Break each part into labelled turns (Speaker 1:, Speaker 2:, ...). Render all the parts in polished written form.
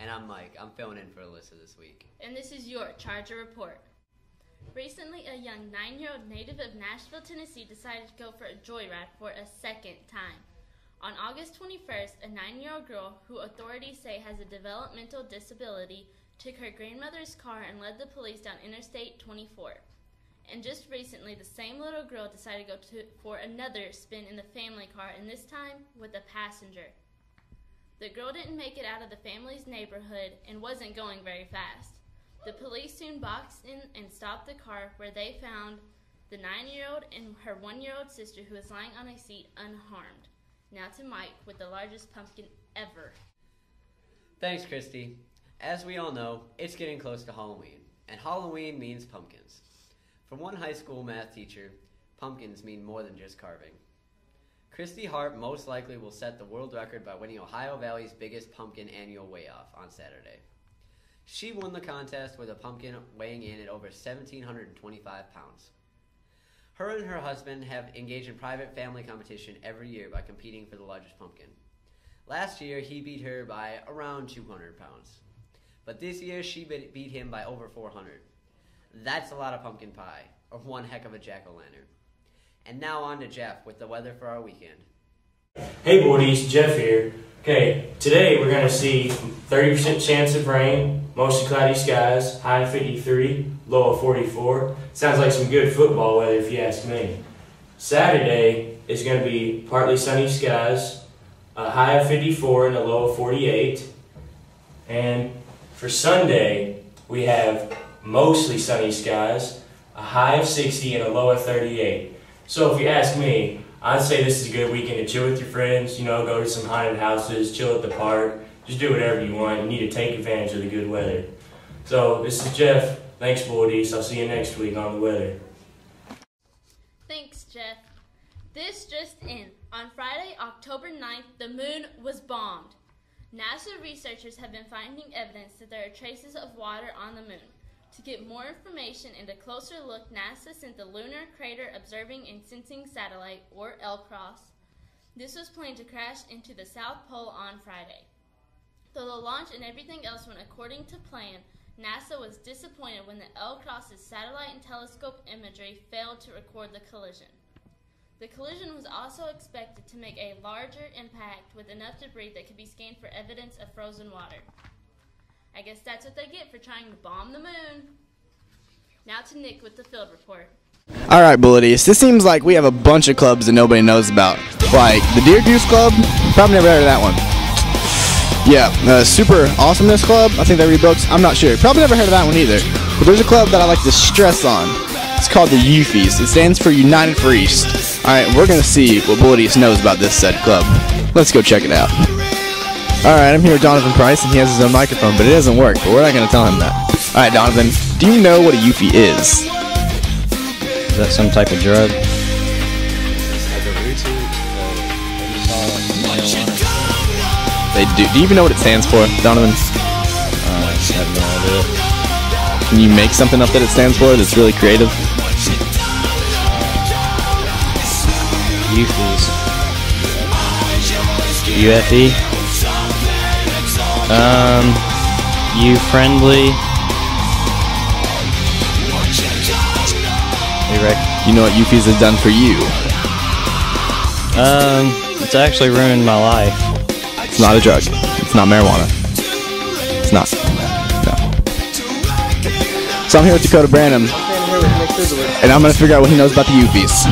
Speaker 1: And I'm Mike. I'm filling in for Alyssa this week.
Speaker 2: And this is your Charger Report. Recently, a young 9-year-old native of Nashville, Tennessee decided to go for a joyride for a second time. On August 21st, a 9-year-old girl, who authorities say has a developmental disability, took her grandmother's car and led the police down Interstate 24. And just recently, the same little girl decided to go for another spin in the family car, and this time with a passenger. The girl didn't make it out of the family's neighborhood and wasn't going very fast. The police soon boxed in and stopped the car, where they found the 9-year-old and her 1-year-old sister, who was lying on a seat unharmed. Now to Mike with the largest pumpkin ever.
Speaker 1: Thanks, Christy. As we all know, it's getting close to Halloween, and Halloween means pumpkins. For one high school math teacher, pumpkins mean more than just carving. Christy Hart most likely will set the world record by winning Ohio Valley's biggest pumpkin annual weigh-off on Saturday. She won the contest with a pumpkin weighing in at over 1,725 pounds. Her and her husband have engaged in private family competition every year by competing for the largest pumpkin. Last year, he beat her by around 200 pounds. But this year, she beat him by over 400. That's a lot of pumpkin pie, or one heck of a jack-o'-lantern. And now on to Jeff with the weather for our weekend.
Speaker 3: Hey boys, Jeff here. Okay, today we're going to see 30% chance of rain, mostly cloudy skies, high of 53, low of 44. Sounds like some good football weather if you ask me. Saturday is going to be partly sunny skies, a high of 54 and a low of 48. And for Sunday, we have mostly sunny skies, a high of 60 and a low of 38. So if you ask me, I'd say this is a good weekend to chill with your friends, go to some haunted houses, chill at the park, just do whatever you want. You need to take advantage of the good weather. So this is Jeff. Thanks, boys. I'll see you next week on the weather.
Speaker 2: Thanks, Jeff. This just in. On Friday, October 9th, the moon was bombed. NASA researchers have been finding evidence that there are traces of water on the moon. To get more information and a closer look, NASA sent the Lunar Crater Observing and Sensing Satellite, or LCROSS. This was planned to crash into the South Pole on Friday. Though the launch and everything else went according to plan, NASA was disappointed when the LCROSS's satellite and telescope imagery failed to record the collision. The collision was also expected to make a larger impact with enough debris that could be scanned for evidence of frozen water. I guess that's what they get for trying to bomb the moon. Now to Nick with the field report.
Speaker 4: Alright, Bulleties, this seems like we have a bunch of clubs that nobody knows about. Like the Deer Goose Club, probably never heard of that one. Yeah, the Super Awesomeness Club, I think they read books, I'm not sure. Probably never heard of that one either. But there's a club that I like to stress on. It's called the UFES. It stands for United for East. Alright, we're going to see what Bulleties knows about this said club. Let's go check it out. Alright, I'm here with Donovan Price, and he has his own microphone, but it doesn't work, but we're not going to tell him that. Alright, Donovan, do you know what a Eufy is?
Speaker 5: Is that some type of drug?
Speaker 4: They do. Do you even know what it stands for, Donovan?
Speaker 5: I have no idea.
Speaker 4: Can you make something up that it stands for that's really creative?
Speaker 5: UFEs. UFE? You friendly?
Speaker 4: You know what UFEs have done for you?
Speaker 5: It's actually ruined my life.
Speaker 4: It's not a drug. It's not marijuana. It's not. No. So I'm here with Dakota Branham, and I'm going to figure out what he knows about the UFES.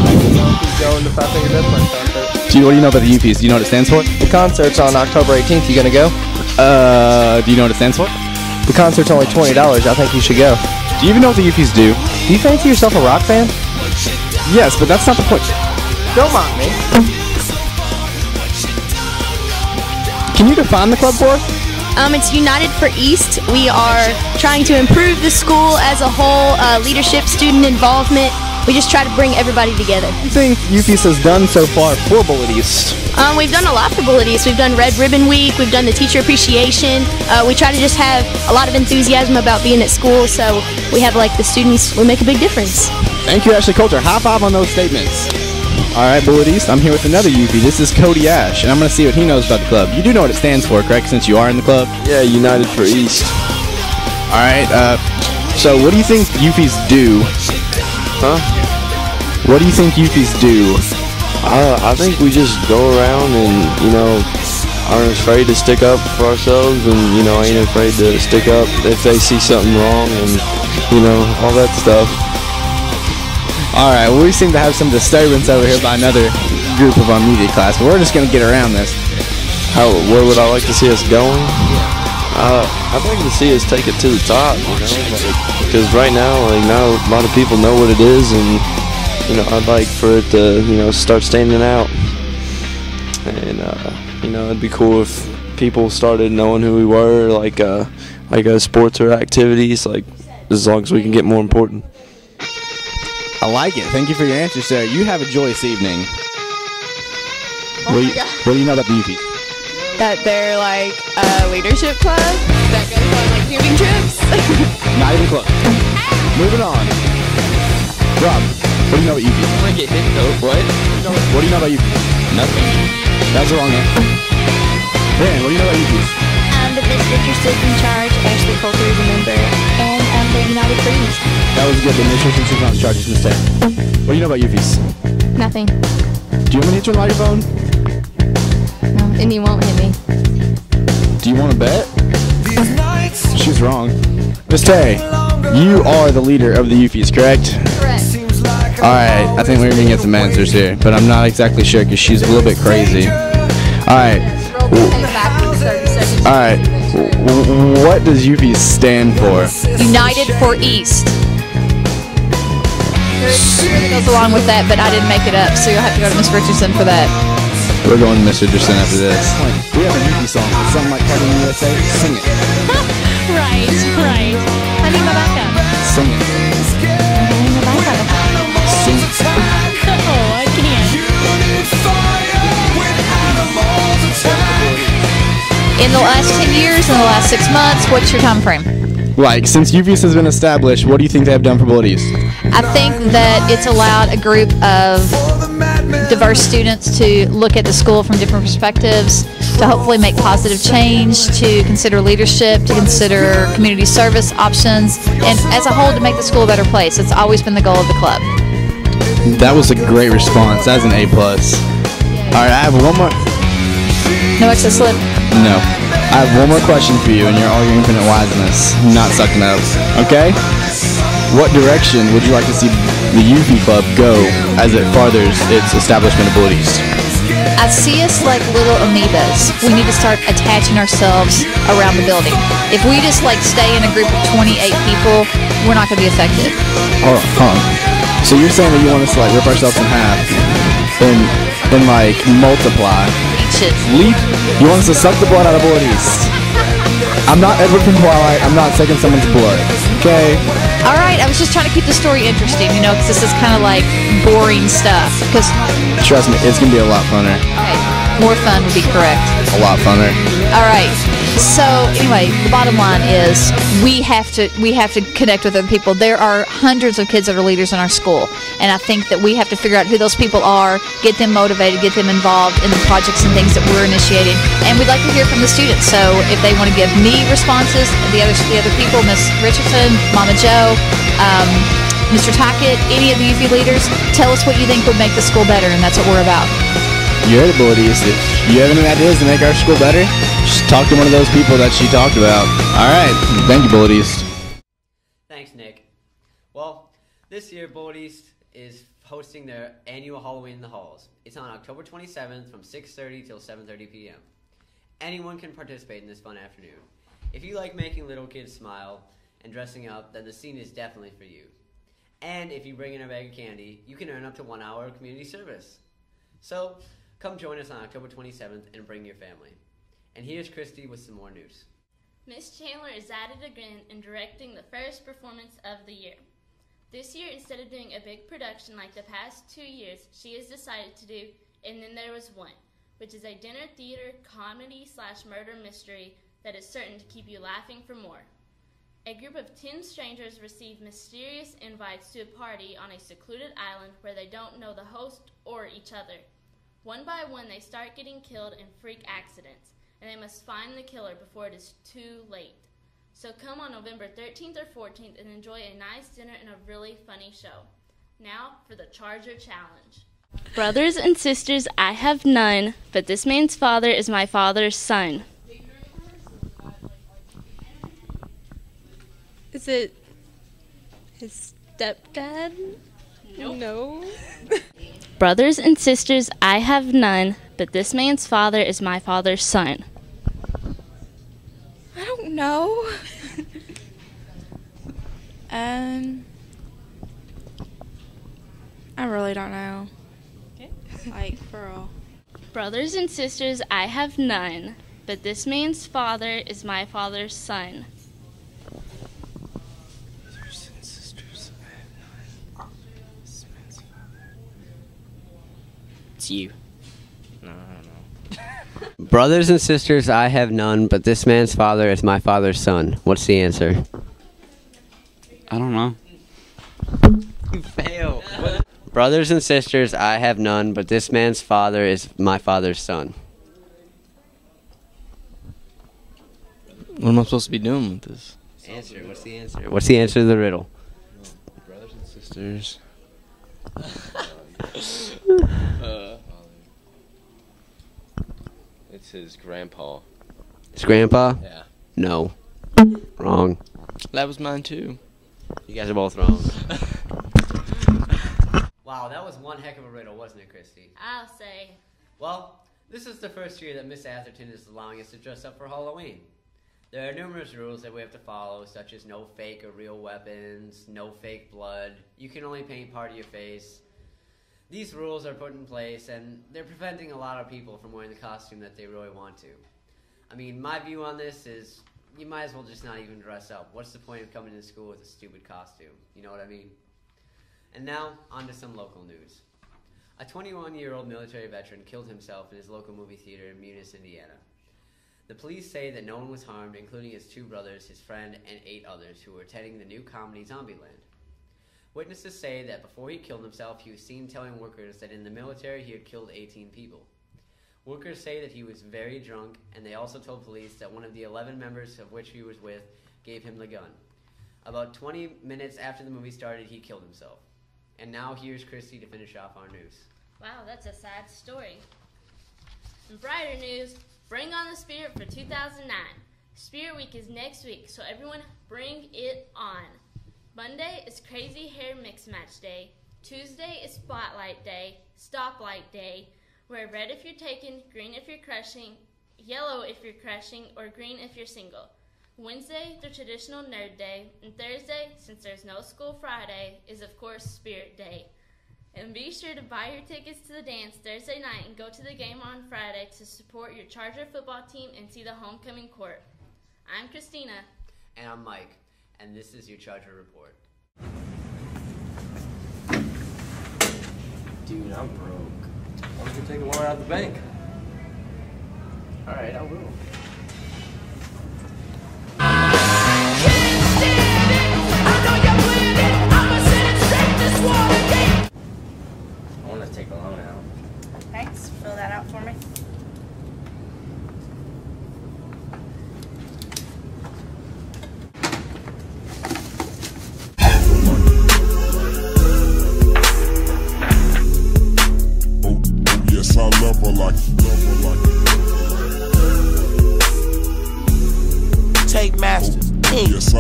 Speaker 4: Gee, what do you know about the UFES? Do you know what it stands for?
Speaker 6: The concert's on October 18th. You gonna go?
Speaker 4: Do you know what it stands for?
Speaker 6: The concert's only $20. I think you should go.
Speaker 4: Do you even know what the UFEs do?
Speaker 6: Do you fancy yourself a rock fan?
Speaker 4: Yes, but that's not the point.
Speaker 6: Don't mind me.
Speaker 4: Can you define the club for us?
Speaker 7: It's United for East. We are trying to improve the school as a whole, leadership, student involvement. We just try to bring everybody together.
Speaker 4: What do you think UFES has done so far for Bullitt East?
Speaker 7: We've done a lot for Bullitt East. We've done Red Ribbon Week. We've done the teacher appreciation. We try to just have a lot of enthusiasm about being at school, so we have like the students. We make a big difference.
Speaker 4: Thank you, Ashley Coulter. High five on those statements. All right, Bullitt East, I'm here with another UFE. This is Cody Ash, and I'm going to see what he knows about the club. You do know what it stands for, correct, since you are in the club?
Speaker 8: Yeah, United for East.
Speaker 4: All right, so what do you think UFEs do?
Speaker 8: Huh?
Speaker 4: What do you think UFEs do?
Speaker 8: I think we just go around and, aren't afraid to stick up for ourselves and, ain't afraid to stick up if they see something wrong and, all that stuff.
Speaker 4: All right, well, we seem to have some disturbance over here by another group of our media class, but we're just going to get around this.
Speaker 8: Where would I like to see us going? I'd like to see us take it to the top, because right now, not a lot of people know what it is, and I'd like for it to, start standing out. And, it'd be cool if people started knowing who we were, like sports or activities, as long as we can get more important.
Speaker 4: I like it. Thank you for your answer, sir. You have a joyous evening. What do you know about the UFEs?
Speaker 9: That they're like a leadership club that goes on like camping trips.
Speaker 4: Not even close. Moving on. Rob, what do you know about UFEs?
Speaker 6: I'm gonna get hit though. What?
Speaker 4: What do you know about UFEs?
Speaker 6: Nothing.
Speaker 4: That's the wrong answer. Dan, what do you know about UFEs?
Speaker 7: The Miss Richardson in charge. Ashley Coulter is a member, and they're United for East.
Speaker 4: That was good. The Miss Richardson on charges mistake. What do you know about UFEs?
Speaker 7: Nothing.
Speaker 4: Do you want me to turn on your phone?
Speaker 7: No, and you won't hit me.
Speaker 4: Do you want to bet? She's wrong. Miss Terry, you are the leader of the UFEs, correct?
Speaker 7: Correct.
Speaker 4: Alright, I think we're going to get some answers here, but I'm not exactly sure because she's a little bit crazy. Alright. Alright. What does UFEs stand for?
Speaker 9: United for East. It goes along with that, but I didn't make it up, so you'll have to go to Miss Richardson for that.
Speaker 4: We're going to Miss Richardson after this. We have a UFE song. It's something like Cardi B USA. Sing it.
Speaker 9: Right. I need my backup.
Speaker 4: Sing it. Sing it.
Speaker 9: Oh, I can't. In the last 10 years, in the last 6 months, what's your time frame?
Speaker 4: Like, since UFES has been established, what do you think they have done for Bullitt East?
Speaker 9: I think that it's allowed a group of diverse students to look at the school from different perspectives, to hopefully make positive change, to consider leadership, to consider community service options, and as a whole to make the school a better place. It's always been the goal of the club.
Speaker 4: That was a great response. That's an A+. Alright, I have one more.
Speaker 9: No extra slip.
Speaker 4: No. I have one more question for you, and you're all your infinite wiseness, not sucking up. Okay? What direction would you like to see the UFE Club go as it farthers its establishment of Bullitt East?
Speaker 9: I see us like little amoebas. We need to start attaching ourselves around the building. If we just stay in a group of 28 people, we're not going to be effective.
Speaker 4: Hold on. So you're saying that you want us to rip ourselves in half and multiply? Leap? You want us to suck the blood out of Bullitt East? I'm not Edward from Twilight. I'm not sucking someone's blood. Okay?
Speaker 9: All right, I was just trying to keep the story interesting, because this is kind of boring stuff.
Speaker 4: Trust me, it's going to be a lot funner.
Speaker 9: Okay, more fun would be correct.
Speaker 4: A lot funner.
Speaker 9: All right. So anyway, the bottom line is we have to connect with other people. There are hundreds of kids that are leaders in our school, and I think that we have to figure out who those people are, get them motivated, get them involved in the projects and things that we're initiating. And we'd like to hear from the students. So if they want to give me responses, the other people, Miss Richardson, Mama Joe, Mr. Tackett, any of the UFE leaders, tell us what you think would make the school better, and that's what we're about.
Speaker 4: You heard it, Bullies. If you have any ideas to make our school better, just talk to one of those people that she talked about. All right. Thank you, Bullies.
Speaker 1: Thanks, Nick. Well, this year, Bullies is hosting their annual Halloween in the Halls. It's on October 27th from 6:30 till 7:30 p.m. Anyone can participate in this fun afternoon. If you like making little kids smile and dressing up, then the scene is definitely for you. And if you bring in a bag of candy, you can earn up to 1 hour of community service. So, come join us on October 27th and bring your family. And here's Christy with some more news.
Speaker 2: Miss Chandler is at it again in directing the first performance of the year. This year, instead of doing a big production like the past 2 years, she has decided to do And Then There Was One, which is a dinner theater comedy/murder mystery that is certain to keep you laughing for more. A group of 10 strangers receive mysterious invites to a party on a secluded island where they don't know the host or each other. One by one, they start getting killed in freak accidents, and they must find the killer before it is too late. So come on November 13th or 14th and enjoy a nice dinner and a really funny show. Now for the Charger Challenge. Brothers and sisters, I have none, but this man's father is my father's son.
Speaker 10: Is it his stepdad?
Speaker 2: Nope.
Speaker 10: No.
Speaker 2: Brothers and sisters, I have none, but this man's father is my father's son.
Speaker 10: I don't know. I really don't know.
Speaker 2: Okay.
Speaker 10: Like, for real.
Speaker 2: Brothers and sisters, I have none, but this man's father is my father's son.
Speaker 3: Brothers and sisters, I have none. This man's father.
Speaker 5: It's you.
Speaker 3: No, I don't know.
Speaker 1: Brothers and sisters, I have none, but this man's father is my father's son. What's the answer?
Speaker 5: I don't know.
Speaker 1: You fail. Brothers and sisters, I have none, but this man's father is my father's son.
Speaker 5: What am I supposed to be doing with this?
Speaker 1: Answer. What's the answer? What's the answer to the riddle?
Speaker 8: Brothers and sisters. It's his grandpa.
Speaker 1: His grandpa?
Speaker 8: Yeah.
Speaker 1: No. Wrong.
Speaker 5: That was mine too.
Speaker 1: You guys are both wrong. Wow, that was one heck of a riddle, wasn't it, Christy?
Speaker 2: I'll say.
Speaker 1: Well, this is the first year that Miss Atherton is allowing us to dress up for Halloween. There are numerous rules that we have to follow, such as no fake or real weapons, no fake blood, you can only paint part of your face. These rules are put in place, and they're preventing a lot of people from wearing the costume that they really want to. I mean, my view on this is, you might as well just not even dress up. What's the point of coming to school with a stupid costume? You know what I mean? And now, on to some local news. A 21-year-old military veteran killed himself in his local movie theater in Muniz, Indiana. The police say that no one was harmed, including his 2 brothers, his friend, and 8 others who were attending the new comedy Zombieland. Witnesses say that before he killed himself, he was seen telling workers that in the military he had killed 18 people. Workers say that he was very drunk, and they also told police that one of the 11 members of which he was with gave him the gun. About 20 minutes after the movie started, he killed himself. And now here's Christy to finish off our news.
Speaker 2: Wow, that's a sad story. In brighter news, bring on the spirit for 2009. Spirit Week is next week, so everyone bring it on. Monday is Crazy Hair Mix Match Day. Tuesday is Spotlight Day, Stoplight Day. Wear red if you're taken, green if you're crushing, yellow if you're crushing, or green if you're single. Wednesday, the traditional Nerd Day, and Thursday, since there's no school Friday, is of course Spirit Day. And be sure to buy your tickets to the dance Thursday night and go to the game on Friday to support your Charger football team and see the homecoming court. I'm Christina.
Speaker 1: And I'm Mike, and this is your Charger Report.
Speaker 8: Dude, I'm broke. Why don't you take a loan out of the bank? Alright, I will. I want to take a loan out.
Speaker 10: Thanks. Fill that out for me.
Speaker 11: Yes, I love her Tape Masters, bitch.
Speaker 12: Yes, I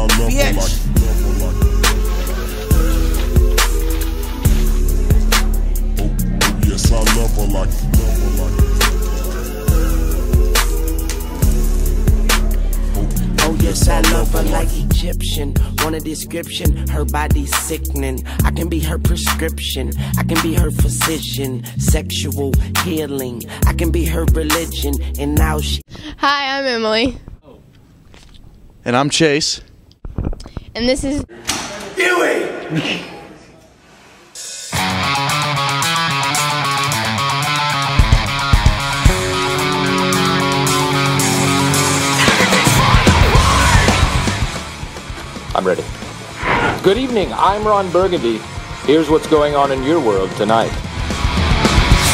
Speaker 12: love her like
Speaker 11: Oh yes, I love her like Egyptian. Want a description, her body's sickening. I can be her prescription, I can be her physician. Sexual healing, I can be her religion. And now she...
Speaker 13: Hi, I'm Emily.
Speaker 14: And I'm Chase.
Speaker 13: And this is...
Speaker 11: Huey!
Speaker 15: I'm ready. Good evening, I'm Ron Burgundy. Here's what's going on in your world tonight.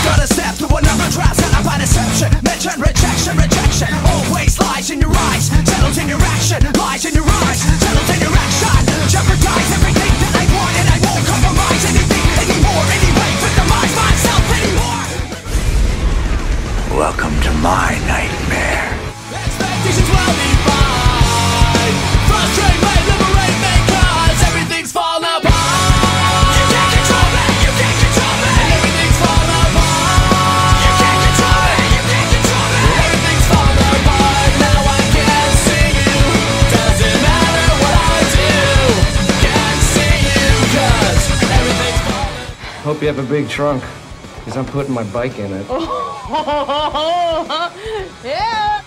Speaker 16: Start a step to another trap, set up by deception. Mention rejection. Always lies in your eyes, settles in your action. Lies in your eyes, settles in your action. Jeopardize everything that I want, and I won't compromise anything anymore. Anyway, victimize myself anymore.
Speaker 17: Welcome to my nightmare.
Speaker 16: Expectations will be fine. Frustrate, may liberate me, cause everything's falling apart. You can't control me, you can't control me. And everything's falling apart. You can't control me, you can't control me. Everything's falling apart. Now I can't see you. Doesn't matter what I do. Can't see you, cause everything's falling.
Speaker 18: Hope you have a big trunk, because I'm putting my bike in it.
Speaker 13: Yeah.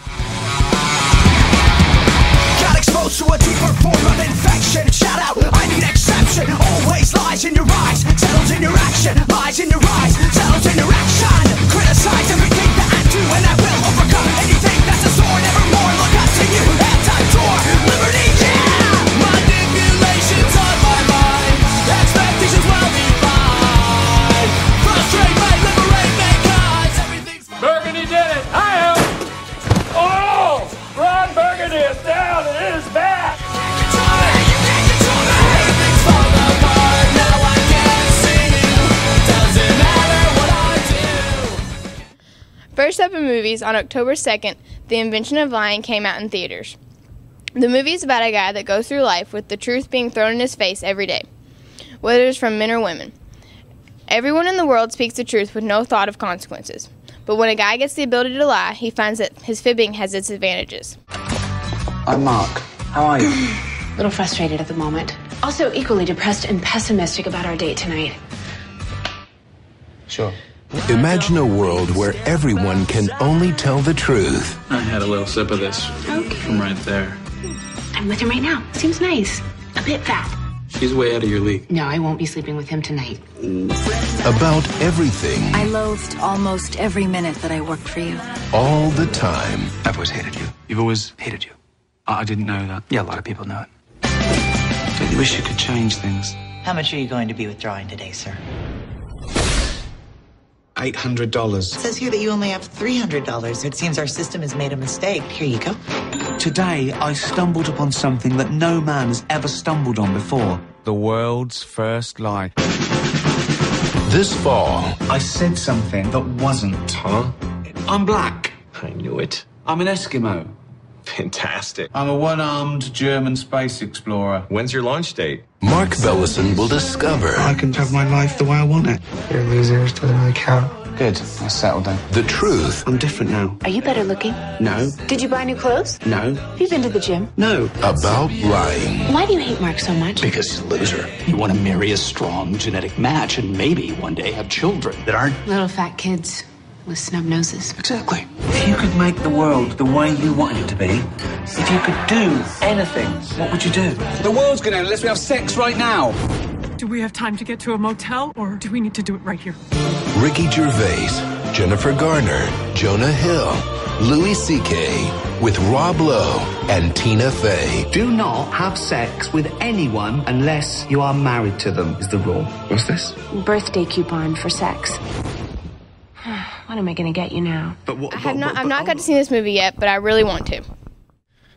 Speaker 16: Got exposed to a deeper form of infection. Shout out, I need exception. Always lies in your eyes, settles in your action. Lies in your eyes, settles in your action. Criticize everything that I do, and I will overcome anything that's a sword. Nevermore look up to you. Anti-door, liberty, yeah. Manipulations on my mind. Expectations will be fine. Frustrate, may liberate me, cause everything's fine.
Speaker 15: Burgundy did it! I am! Oh! Ron Burgundy is down and it is back!
Speaker 16: Everything's falling apart. Now I can't see you. Doesn't matter what I do.
Speaker 13: First up in movies, on October 2nd, The Invention of Lying came out in theaters. The movie is about a guy that goes through life with the truth being thrown in his face every day, whether it's from men or women. Everyone in the world speaks the truth with no thought of consequences. But when a guy gets the ability to lie, he finds that his fibbing has its advantages.
Speaker 19: I'm Mark. How are you?
Speaker 20: A little frustrated at the moment. Also equally depressed and pessimistic about our date tonight.
Speaker 19: Sure.
Speaker 17: Imagine a world where everyone can only tell the truth.
Speaker 5: I had a little sip of this from right there.
Speaker 20: I'm with him right now. Seems nice. A bit fat.
Speaker 5: He's way out of your league.
Speaker 20: No, I won't be sleeping with him tonight.
Speaker 17: About everything,
Speaker 21: I loathed almost every minute that I worked for you.
Speaker 17: all the time.
Speaker 19: I've always hated you. You've always hated you. I didn't know that. Yeah, a lot of people know it. Don't you wish you could change things?
Speaker 21: How much are you going to be withdrawing today, sir?
Speaker 19: $800.
Speaker 21: It says here that you only have $300. It seems our system has made a mistake. Here you go.
Speaker 22: Today, I stumbled upon something that no man has ever stumbled on before. The world's first lie.
Speaker 17: This fall,
Speaker 22: I said something that wasn't.
Speaker 19: Huh?
Speaker 22: I'm black.
Speaker 19: I knew it.
Speaker 22: I'm an Eskimo.
Speaker 19: Fantastic.
Speaker 22: I'm a one-armed German space explorer.
Speaker 19: When's your launch date?
Speaker 17: Mark Bellison will discover
Speaker 22: I can have my life the way I want it. You're losers, doesn't really count. Good. I settled then.
Speaker 17: the truth
Speaker 22: I'm different now.
Speaker 20: Are you better looking?
Speaker 22: No.
Speaker 20: Did you buy new clothes?
Speaker 22: No.
Speaker 20: Have you been to the gym?
Speaker 22: No.
Speaker 17: about lying.
Speaker 20: Why do you hate Mark so much?
Speaker 23: Because he's a loser. You want to marry a strong genetic match and maybe one day have children that aren't.
Speaker 20: Little fat kids with snub noses.
Speaker 23: Exactly.
Speaker 22: If you could make the world the way you wanted it to be, if you could do anything, what would you do? The world's gonna end unless we have sex right now.
Speaker 24: Do we have time to get to a motel, or do we need to do it right here?
Speaker 17: Ricky Gervais, Jennifer Garner, Jonah Hill, Louis C.K., with Rob Lowe and Tina Fey.
Speaker 22: Do not have sex with anyone unless you are married to them, is the rule. What's this?
Speaker 20: Birthday coupon for sex. What am I going to get you now?
Speaker 13: I've not got to see this movie yet, but I really want to.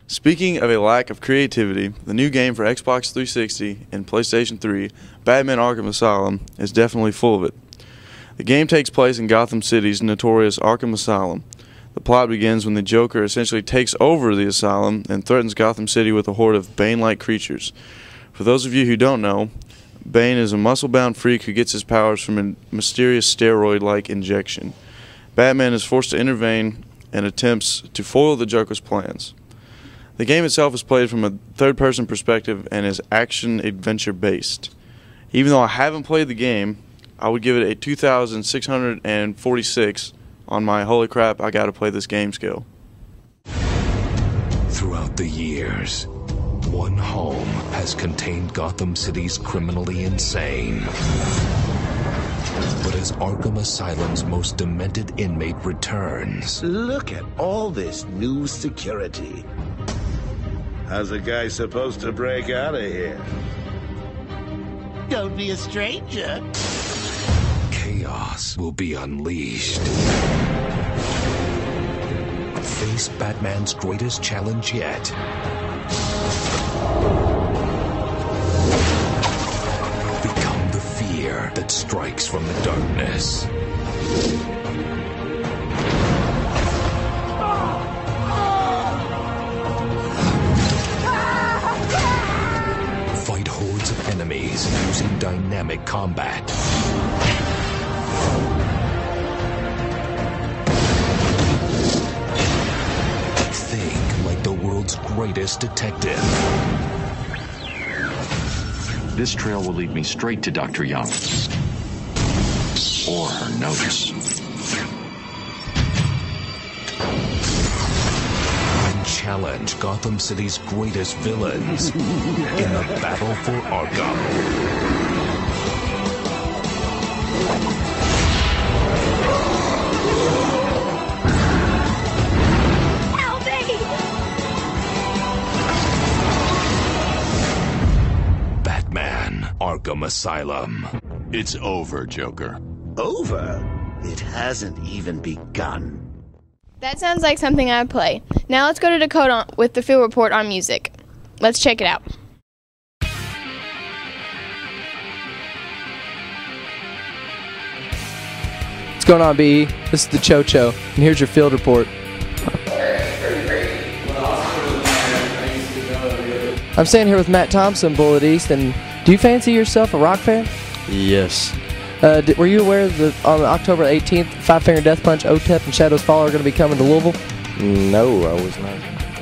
Speaker 14: Speaking of a lack of creativity, the new game for Xbox 360 and PlayStation 3, Batman Arkham Asylum, is definitely full of it. The game takes place in Gotham City's notorious Arkham Asylum. The plot begins when the Joker essentially takes over the asylum and threatens Gotham City with a horde of Bane-like creatures. For those of you who don't know, Bane is a muscle-bound freak who gets his powers from a mysterious steroid-like injection. Batman is forced to intervene and attempts to foil the Joker's plans. The game itself is played from a third-person perspective and is action-adventure based. Even though I haven't played the game, I would give it a 2,646 on my holy crap, I gotta play this game scale.
Speaker 17: Throughout the years, one home has contained Gotham City's criminally insane. But as Arkham Asylum's most demented inmate returns...
Speaker 6: Look at all this new security. How's a guy supposed to break out of here?
Speaker 21: Don't be a stranger.
Speaker 17: Chaos will be unleashed. Face Batman's greatest challenge yet. Become the fear that strikes from the darkness. Fight hordes of enemies using dynamic combat. Think like the world's greatest detective.
Speaker 7: This trail will lead me straight to Dr. Young. Or her notes.
Speaker 17: And challenge Gotham City's greatest villains in the battle for Arkham. Batman, Arkham Asylum.
Speaker 7: It's over, Joker.
Speaker 6: Over? It hasn't even begun.
Speaker 13: That sounds like something I'd play. Now let's go to Dakota with the field report on music. Let's check it out.
Speaker 9: What's going on, BE? This is the Cho-Cho, and here's your field report. I'm standing here with Matt Thompson, Bullet East, and do you fancy yourself a rock fan?
Speaker 8: Yes.
Speaker 9: Were you aware that on October 18th, Five Finger Death Punch, OTEP, and Shadows Fall are going to be coming to Louisville?
Speaker 8: No, I was not.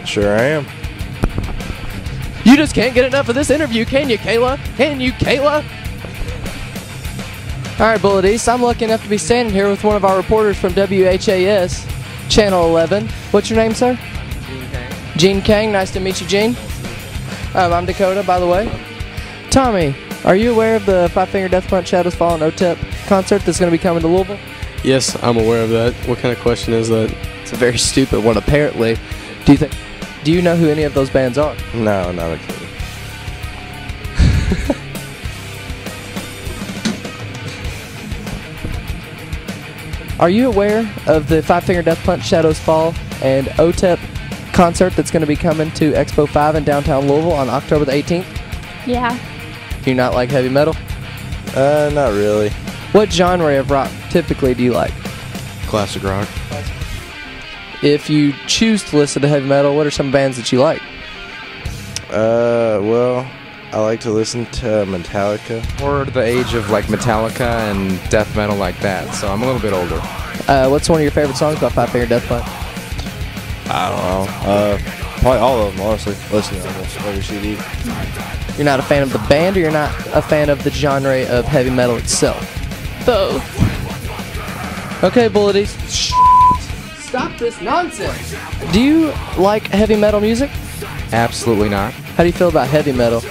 Speaker 8: Sure I am.
Speaker 9: You just can't get enough of this interview, can you, Kayla? Can you, Kayla? All right, Bullet East, I'm lucky enough to be standing here with one of our reporters from WHAS, Channel 11. What's your name, sir?
Speaker 12: Gene Kang.
Speaker 9: Gene Kang. Nice to meet you, Gene. I'm Dakota, by the way. Tommy, are you aware of the Five Finger Death Punch, Shadows Fall, and OTEP concert that's going to be coming to Louisville?
Speaker 8: Yes, I'm aware of that. What kind of question is that?
Speaker 9: It's a very stupid one, apparently. Do you know who any of those bands are?
Speaker 8: No, not a clue.
Speaker 9: Are you aware of the Five Finger Death Punch, Shadows Fall, and OTEP concert that's going to be coming to Expo 5 in downtown Louisville on October the 18th?
Speaker 13: Yeah.
Speaker 9: Do you not like heavy metal?
Speaker 8: Not really.
Speaker 9: What genre of rock typically do you like?
Speaker 8: Classic rock.
Speaker 9: If you choose to listen to heavy metal, what are some bands that you like?
Speaker 8: Well, I like to listen to Metallica.
Speaker 12: Or the age of like Metallica and death metal like that, so I'm a little bit older.
Speaker 9: What's one of your favorite songs by Five Finger Death Punch?
Speaker 8: I don't know. Probably all of them, honestly. Listen to almost every CD.
Speaker 9: You're not a fan of the band, or you're not a fan of the genre of heavy metal itself?
Speaker 13: Both.
Speaker 9: Okay, Bullet East. Stop this nonsense. Do you like heavy metal music?
Speaker 12: Absolutely not.
Speaker 9: How do you feel about heavy metal?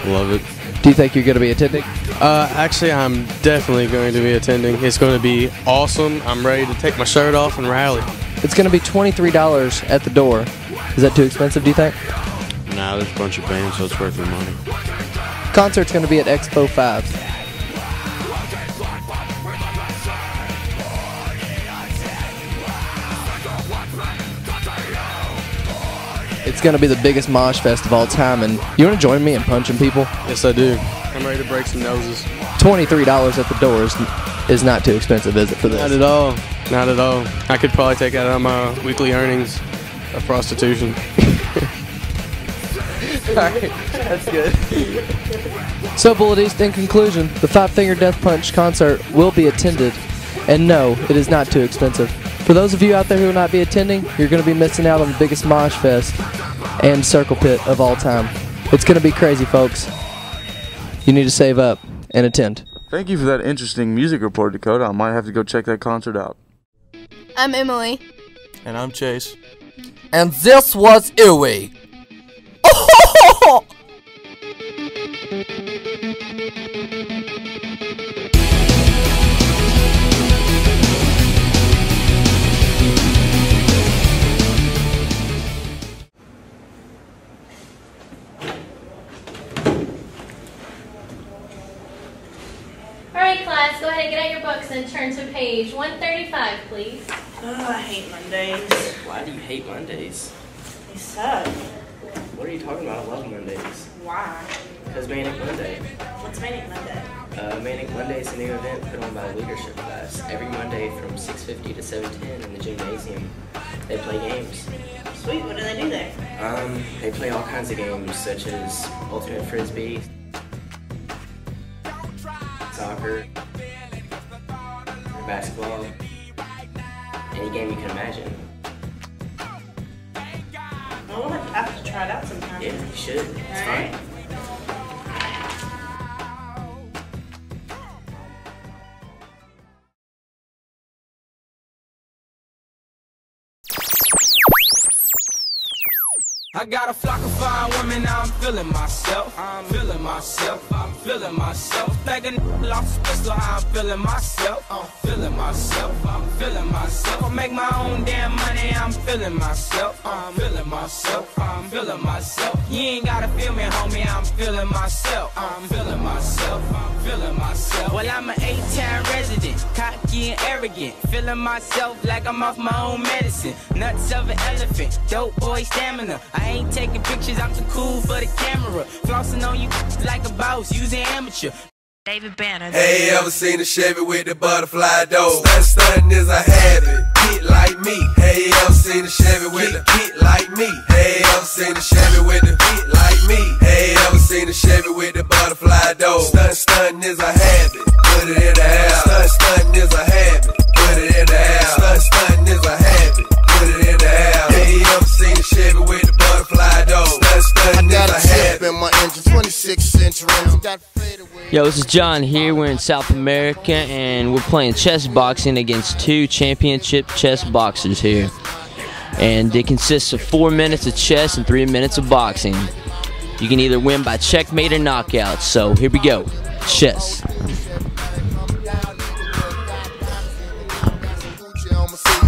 Speaker 8: Love it.
Speaker 9: Do you think you're going to be attending?
Speaker 8: Actually, I'm definitely going to be attending. It's going to be awesome. I'm ready to take my shirt off and rally.
Speaker 9: It's going to be $23 at the door. Is that too expensive, do you think?
Speaker 8: Nah, there's a bunch of bands, so it's worth the money.
Speaker 9: Concert's going to be at Expo 5. It's going to be the biggest mosh fest of all time, and you want to join me in punching people?
Speaker 8: Yes, I do. I'm ready to break some noses.
Speaker 9: $23 at the door is not too expensive, is it, for this?
Speaker 1: Not at all. Not at all. I could probably take that out of my weekly earnings of prostitution.
Speaker 9: Alright, that's good. So, Bullet East, in conclusion, the Five Finger Death Punch concert will be attended, and no, it is not too expensive. For those of you out there who will not be attending, you're going to be missing out on the biggest mosh fest and circle pit of all time. It's going to be crazy, folks. You need to save up and attend.
Speaker 14: Thank you for that interesting music report, Dakota. I might have to go check that concert out.
Speaker 13: I'm Emily.
Speaker 14: And I'm Chase.
Speaker 2: And this was Ewie.
Speaker 3: Alright class, go ahead and get out your books and turn to page 135, please.
Speaker 10: Oh, I hate Mondays.
Speaker 4: Why do you hate Mondays?
Speaker 10: They suck.
Speaker 4: What are you talking about? I love Mondays.
Speaker 10: Why?
Speaker 4: Because Manic Monday.
Speaker 10: What's Manic Monday?
Speaker 4: Manic Monday is a new event put on by a leadership class. Every Monday from 6:50 to 7:10 in the gymnasium, they play games.
Speaker 10: Sweet, what do they do there?
Speaker 4: They play all kinds of games such as ultimate frisbee, soccer, basketball, any game you can imagine.
Speaker 10: Well, we'll have to try it out sometime.
Speaker 4: Yeah, you should. It's
Speaker 10: Alright.
Speaker 4: fun.
Speaker 16: I got a flock of fine women, now I'm feeling myself. I'm feeling myself, I'm feeling myself. Like a lost his pistol, how I'm feeling myself. I'm feeling myself, I'm feeling myself. I make my own damn money, I'm feeling myself. I'm feeling myself, I'm feeling myself. You ain't gotta feel me, homie, I'm feeling myself. I'm feeling myself, I'm feeling myself. Well, I'm an 8-town resident, cocky and arrogant. Feeling myself like I'm off my own medicine. Nuts of an elephant, dope boy stamina. I ain't taking pictures, I'm too cool for the camera. Flossing on you like a boss, using amateur.
Speaker 10: David Banner.
Speaker 25: Hey, ever seen a Chevy with the butterfly door? Stuntin' is a habit, get like me. Hey, ever seen a Chevy with a get like me? Hey, ever seen a Chevy with the get like me? Hey, ever seen a Chevy with the butterfly door? Stuntin' is a habit, put it in the house. Stuntin' is a habit, put it in the house. Stuntin' is a habit, put it in the house. Hey, ever seen a Chevy with the butterfly door? Stuntin' is a habit.
Speaker 26: In my engine, 26-inch rims. Got
Speaker 27: Yo, this is John here. We're in South America and we're playing chess boxing against two championship chess boxers here. And it consists of 4 minutes of chess and 3 minutes of boxing. You can either win by checkmate or knockout. So here we go. Chess.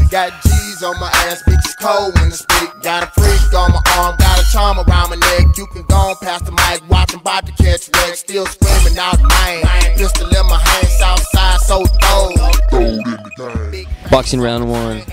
Speaker 26: Got G's on my ass, bitches cold when I speak. Got a freak on my arm, got a charm around my neck. You can go on past the mic, watching about to catch wreck. Still screaming out mine. Pistol in my hand, south side, so throw.
Speaker 27: Boxing round one.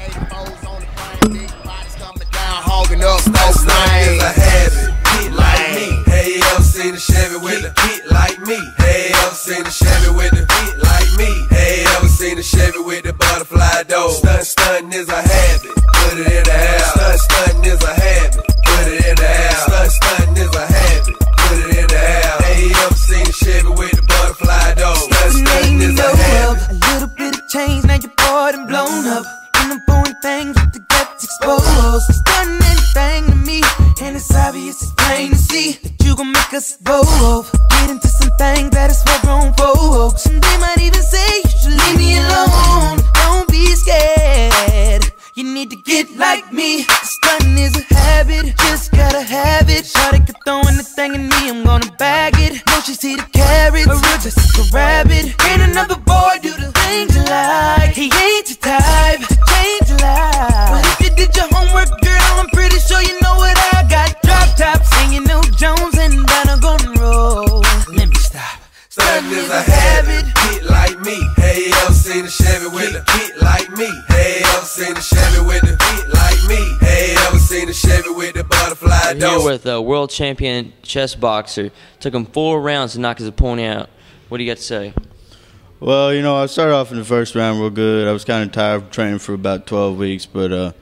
Speaker 26: Hogging up,
Speaker 25: Stuntin' is a habit, get like me. Hey, ever seen a Chevy with a get like me? Hey, ever seen a Chevy with a get like me? Hey, ever seen a Chevy with the butterfly door? Stuntin' is a habit, put it in the house. Stuntin' is a habit, put it in the house. Stuntin' is a habit, put it in the house. Hey, ever seen a Chevy with the butterfly door? Stuntin' is a habit.
Speaker 11: A little bit of change, now you're bored and blown up. And I'm doing things with the guts exposed. Stunning anything to me, and it's obvious, it's plain to see that you gon' make us both get into some things that is for grown folks. And they might even say you should leave me alone. Don't be scared, you need to get like me. Stunning is a habit, just gotta have it. Shawty could throw anything at me, I'm gonna bag it. No, she see the carrots, a real just like a rabbit. Ain't another boy do the things you like. He ain't your type to change your life. But if you did your homework, girl, I'm pretty sure you know what I got. Drop top, singing New Jones and down a golden road. Let me stop.
Speaker 25: Stuntin' is a habit, get like me. Hey, ever seen a Chevy with a get like me? Hey, ever seen a Chevy with a get like me? Hey, ever seen a Chevy with the butterfly door?
Speaker 27: Here with a world champion chess boxer. Took him 4 rounds to knock his opponent out. What do you got to say?
Speaker 5: Well, you know, I started off in the first round real good. I was kind of tired of training for about 12 weeks, but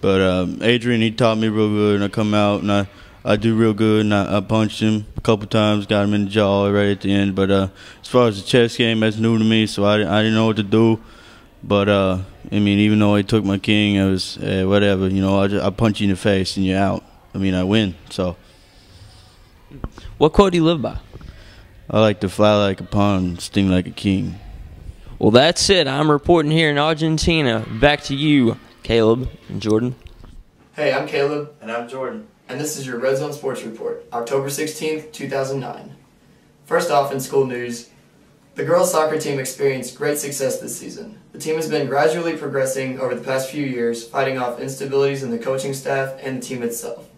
Speaker 5: Adrian, he taught me real good, and I come out and I do real good, and I punched him a couple times, got him in the jaw right at the end. But as far as the chess game, that's new to me, so I didn't know what to do. But I mean, even though he took my king, it was whatever. You know, I punch you in the face and you're out. I mean, I win. So.
Speaker 27: What quote do you live by?
Speaker 5: I like to fly like a pawn and sting like a king.
Speaker 27: Well, that's it. I'm reporting here in Argentina. Back to you, Caleb and Jordan.
Speaker 15: Hey, I'm Caleb.
Speaker 18: And I'm Jordan.
Speaker 15: And this is your Red Zone Sports Report, October 16th, 2009. First off, in school news, the girls' soccer team experienced great success this season. The team has been gradually progressing over the past few years, fighting off instabilities in the coaching staff and the team itself.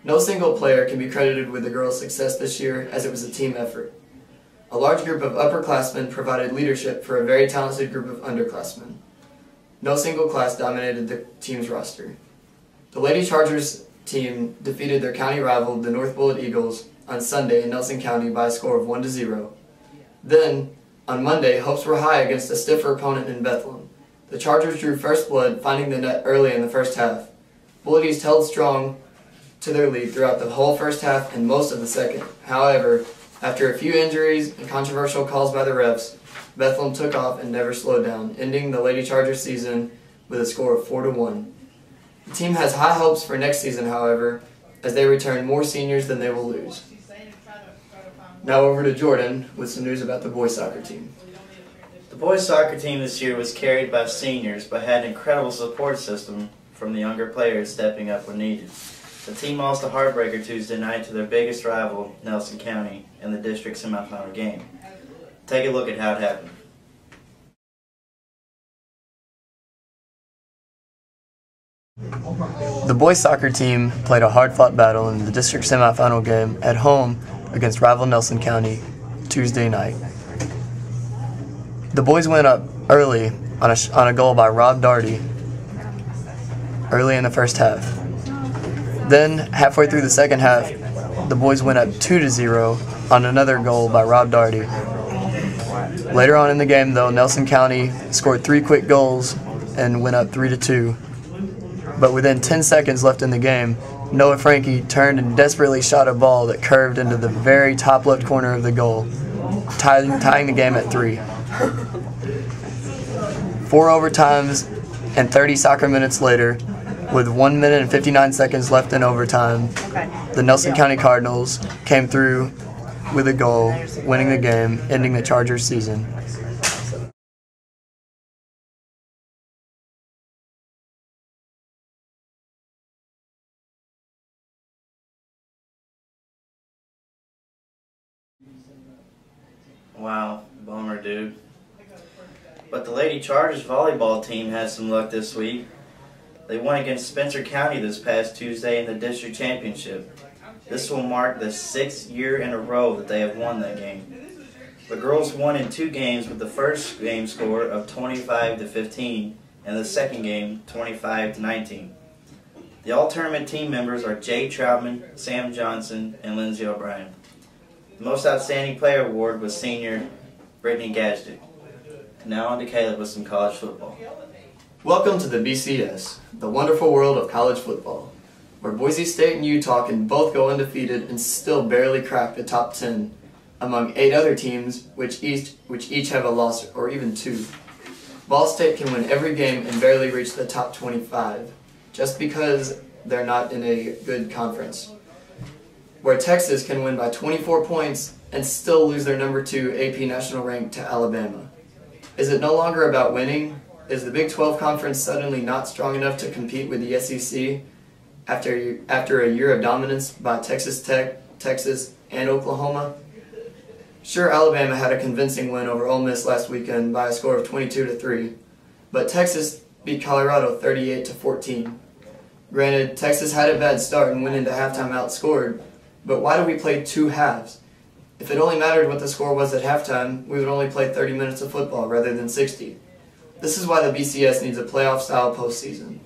Speaker 15: No single player can be credited with the girls' success this year, as it was a team effort. A large group of upperclassmen provided leadership for a very talented group of underclassmen. No single class dominated the team's roster. The Lady Chargers team defeated their county rival, the North Bullitt Eagles, on Sunday in Nelson County by a score of 1-0. Then, on Monday, hopes were high against a stiffer opponent in Bethlehem. The Chargers drew first blood, finding the net early in the first half. Bullitt East held strong to their lead throughout the whole first half and most of the second. However, after a few injuries and controversial calls by the refs, Bethlehem took off and never slowed down, ending the Lady Chargers season with a score of 4-1. The team has high hopes for next season, however, as they return more seniors than they will lose. Now over to Jordan with some news about the boys soccer team.
Speaker 18: The boys soccer team this year was carried by seniors, but had an incredible support system from the younger players stepping up when needed. The team lost a heartbreaker Tuesday night to their biggest rival, Nelson County, in the district semifinal game. Take a look at how it happened.
Speaker 15: The boys soccer team played a hard-fought battle in the district semifinal game at home against rival Nelson County Tuesday night. The boys went up early on a goal by Rob Darty early in the first half. Then, halfway through the second half, the boys went up 2-0 on another goal by Rob Darty. Later on in the game, though, Nelson County scored 3 quick goals and went up 3-2. But within 10 seconds left in the game, Noah Frankie turned and desperately shot a ball that curved into the very top left corner of the goal, tying the game at 3. 4 overtimes and 30 soccer minutes later, with 1 minute and 59 seconds left in overtime, the Nelson County Cardinals came through with a goal, winning the game, ending the Chargers season.
Speaker 18: Wow, bummer, dude. But the Lady Chargers volleyball team had some luck this week. They won against Spencer County this past Tuesday in the district championship. This will mark the 6th year in a row that they have won that game. The girls won in 2 games, with the first game score of 25-15 and the second game 25-19. The all-tournament team members are Jay Troutman, Sam Johnson, and Lindsay O'Brien. The most outstanding player award was senior Brittany Gajdik. Now on to Caleb with some college football.
Speaker 15: Welcome to the BCS, the wonderful world of college football, where Boise State and Utah can both go undefeated and still barely crack the top 10 among 8 other teams which each have a loss or even 2. Ball State can win every game and barely reach the top 25 just because they're not in a good conference, where Texas can win by 24 points and still lose their number 2 AP national rank to Alabama. Is it no longer about winning? Is the Big 12 Conference suddenly not strong enough to compete with the SEC after a year of dominance by Texas Tech, Texas, and Oklahoma? Sure, Alabama had a convincing win over Ole Miss last weekend by a score of 22-3, but Texas beat Colorado 38-14. Granted, Texas had a bad start and went into halftime outscored, but why do we play 2 halves? If it only mattered what the score was at halftime, we would only play 30 minutes of football rather than 60. This is why the BCS needs a playoff-style postseason.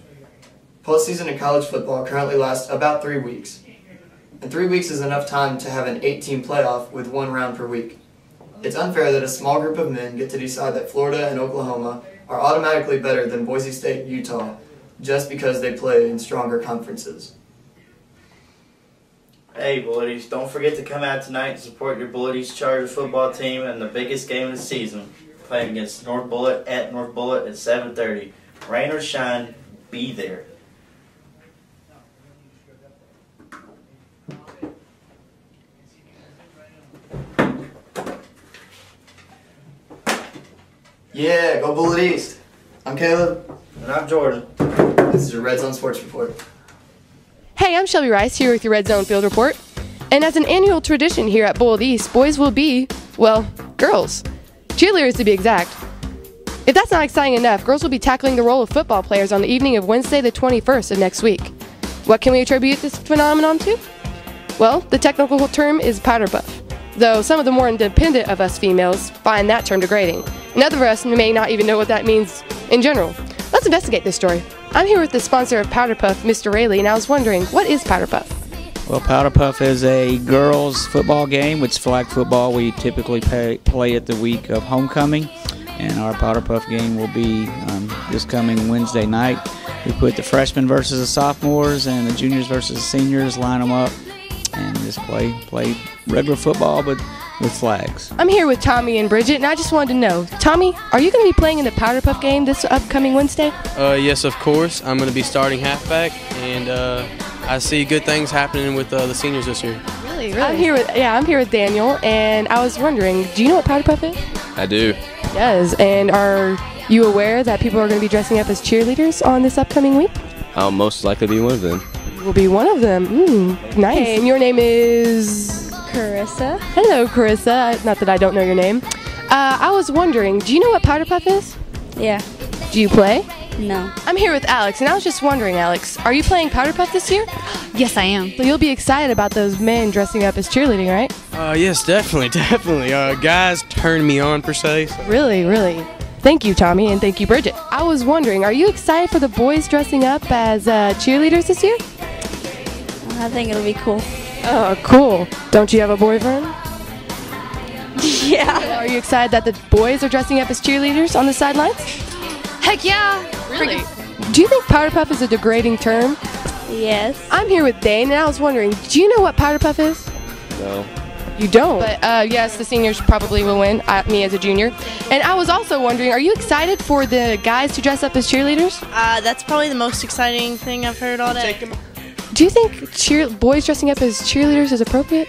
Speaker 15: Postseason in college football currently lasts about 3 weeks, and 3 weeks is enough time to have an 8-team playoff with 1 round per week. It's unfair that a small group of men get to decide that Florida and Oklahoma are automatically better than Boise State and Utah just because they play in stronger conferences.
Speaker 18: Hey, Bullies, don't forget to come out tonight and support your Bullies Charger football team in the biggest game of the season, playing against North Bullitt at 7:30. Rain or shine, be there.
Speaker 15: Yeah, go Bullet East. I'm Caleb.
Speaker 18: And I'm Jordan.
Speaker 15: This is your Red Zone Sports Report.
Speaker 17: Hey, I'm Shelby Rice here with your Red Zone Field Report. And as an annual tradition here at Bullet East, boys will be, well, girls. Cheerleaders to be exact. If that's not exciting enough, girls will be tackling the role of football players on the evening of Wednesday the 21st of next week. What can we attribute this phenomenon to? Well, the technical term is powder puff, though some of the more independent of us females find that term degrading. And other of us may not even know what that means in general. Let's investigate this story. I'm here with the sponsor of Powder Puff, Mr. Rayleigh, and I was wondering, what is Powder Puff?
Speaker 19: Well, Powder Puff is a girls' football game. It's flag football. We typically play it the week of homecoming, and our Powder Puff game will be this coming Wednesday night. We put the freshmen versus the sophomores and the juniors versus the seniors, line them up, and just play regular football, but with flags.
Speaker 17: I'm here with Tommy and Bridget, and I just wanted to know, Tommy, are you going to be playing in the Powder Puff game this upcoming Wednesday?
Speaker 1: Yes, of course. I'm going to be starting halfback, and I see good things happening with the seniors this year.
Speaker 17: Really? I'm here with Daniel, and I was wondering, do you know what Powder Puff is?
Speaker 20: I do.
Speaker 17: Yes, and are you aware that people are going to be dressing up as cheerleaders on this upcoming week?
Speaker 20: I'll most likely be one of them.
Speaker 17: You will be one of them. Nice. Hey, and your name is?
Speaker 21: Carissa.
Speaker 17: Hello, Carissa. Not that I don't know your name. I was wondering, do you know what Powder Puff is?
Speaker 21: Yeah.
Speaker 17: Do you play?
Speaker 21: No.
Speaker 17: I'm here with Alex, and I was just wondering, Alex, are you playing Powder Puff this year?
Speaker 21: Yes, I am.
Speaker 17: So you'll be excited about those men dressing up as cheerleading, right?
Speaker 1: Yes, definitely. Guys turn me on, per se. So.
Speaker 17: Really. Thank you, Tommy, and thank you, Bridget. I was wondering, are you excited for the boys dressing up as cheerleaders this year?
Speaker 21: I think it'll be cool.
Speaker 17: Oh, cool. Don't you have a boyfriend?
Speaker 21: Yeah.
Speaker 17: Are you excited that the boys are dressing up as cheerleaders on the sidelines?
Speaker 21: Heck yeah.
Speaker 17: Really? Do you think Powder Puff is a degrading term?
Speaker 21: Yes.
Speaker 17: I'm here with Dane, and I was wondering, do you know what Powder Puff is?
Speaker 20: No.
Speaker 17: You don't? But yes, the seniors probably will win, me as a junior. And I was also wondering, are you excited for the guys to dress up as cheerleaders?
Speaker 21: That's probably the most exciting thing I've heard all day.
Speaker 17: Do you think boys dressing up as cheerleaders is appropriate?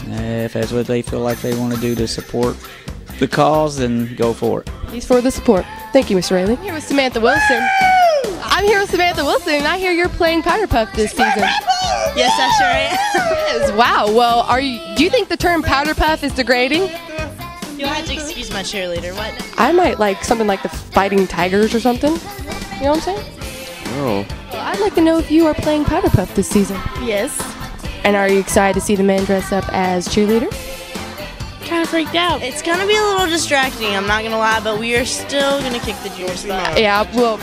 Speaker 19: If that's what they feel like they want to do to support the cause, then go for it.
Speaker 17: He's for the support. Thank you, Mr. Rayleigh. I'm here with Samantha Wilson. And I hear you're playing Powder Puff this season.
Speaker 21: Yes, I sure am.
Speaker 17: Yes, wow. Well, do you think the term Powder Puff is degrading?
Speaker 21: You'll have to excuse my cheerleader. What?
Speaker 17: I might like something like the Fighting Tigers or something. You know what I'm saying?
Speaker 20: No.
Speaker 17: Well, I'd like to know if you are playing Powder Puff this season.
Speaker 21: Yes.
Speaker 17: And are you excited to see the men dress up as cheerleaders?
Speaker 21: Kind of freaked out. It's going to be a little distracting, I'm not going to lie, but we are still going to kick the junior spot.
Speaker 17: Yeah, well.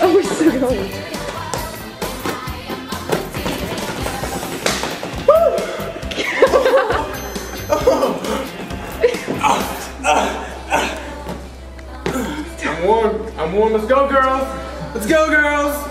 Speaker 17: Oh, we're still going.
Speaker 1: I'm warm. Let's go, girls.